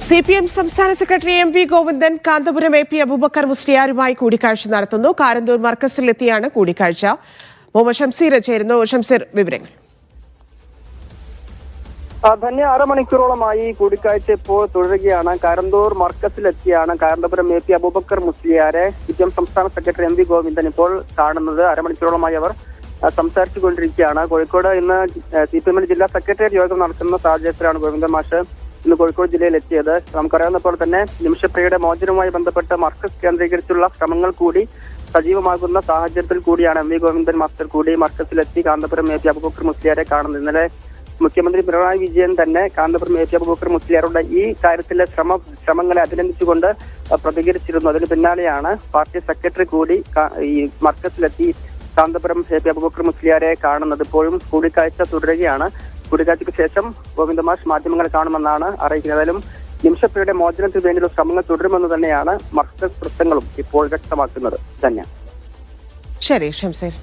CPM സംസ്ഥാന secretary M V Govindan Kanthapuram AP Aboobacker മുസ്ലിയാരുമായി കൂടിക്കാഴ്ച നടത്തുന്നു. കാരന്തൂർ മർക്കസിലെത്തിയാണ് കൂടിക്കാഴ്ച. മുഹമ്മദ് ഷംസീർ ചേരുന്നു. ഷംസീർ, വിവരങ്ങൾ. ധന്യ, അരമണിക്കൂറോളമായി കൂടിക്കാഴ്ച ഇപ്പോൾ തുടരുകയാണ്. കാരന്തൂർ മർക്കസിലെത്തിയാണ് കാന്തപുരം AP അബൂബക്കർ മുസ്ലിയാരെ CPM സംസ്ഥാന സെക്രട്ടറി എം വി ഗോവിന്ദൻ ഇപ്പോൾ കാണുന്നത്. അരമണിക്കൂറോളമായി അവർ സംസാരിച്ചു കൊണ്ടിരിക്കുകയാണ്. കോഴിക്കോട് ഇന്ന് CPM ജില്ലാ സെക്രട്ടേറിയറ്റ് യോഗം നടക്കുന്ന സാഹചര്യത്തിലാണ് ഗോവിന്ദൻ മാഷ് ഇന്ന് കോഴിക്കോട് ജില്ലയിൽ എത്തിയത്. നമുക്കറിയാവുന്ന പോലെ തന്നെ നിമിഷപ്രിയയുടെ മോചനവുമായി ബന്ധപ്പെട്ട മർക്കസ് കേന്ദ്രീകരിച്ചുള്ള ശ്രമങ്ങൾ കൂടി സജീവമാകുന്ന സാഹചര്യത്തിൽ കൂടിയാണ് എം വി ഗോവിന്ദൻ മാസ്റ്റർ കൂടി മർക്കസിലെത്തി കാന്തപുരം AP അബൂബക്കർ മുസ്ലിയാരെ കാണുന്നത്. ഇന്നലെ മുഖ്യമന്ത്രി പിണറായി വിജയൻ തന്നെ കാന്തപുരം AP അബൂബക്കർ മുസ്ലിയാരുടെ ഈ കാര്യത്തിലെ ശ്രമങ്ങളെ അഭിനന്ദിച്ചുകൊണ്ട് പ്രതികരിച്ചിരുന്നു. അതിന് പിന്നാലെയാണ് പാർട്ടി സെക്രട്ടറി കൂടി ഈ മർക്കസിലെത്തി കാന്തപുരം AP അബൂബക്കർ മുസ്ലിയാരെ കാണുന്നത്. ഇപ്പോഴും കൂടിക്കാഴ്ച തുടരുകയാണ്. കൂടിക്കാഴ്ചയ്ക്ക് ശേഷം ഗോവിന്ദ മാഷ് മാധ്യമങ്ങളെ കാണുമെന്നാണ് അറിയിക്കുന്നത്. ഏതായാലും നിമിഷപ്രിയയുടെ മോചനത്തിന് വേണ്ടിയുള്ള ശ്രമങ്ങൾ തുടരുമെന്ന് തന്നെയാണ് മർക്കസ് വൃത്തങ്ങളും ഇപ്പോൾ വ്യക്തമാക്കുന്നത്. ധന്യ. ശരി ഷംസീർ.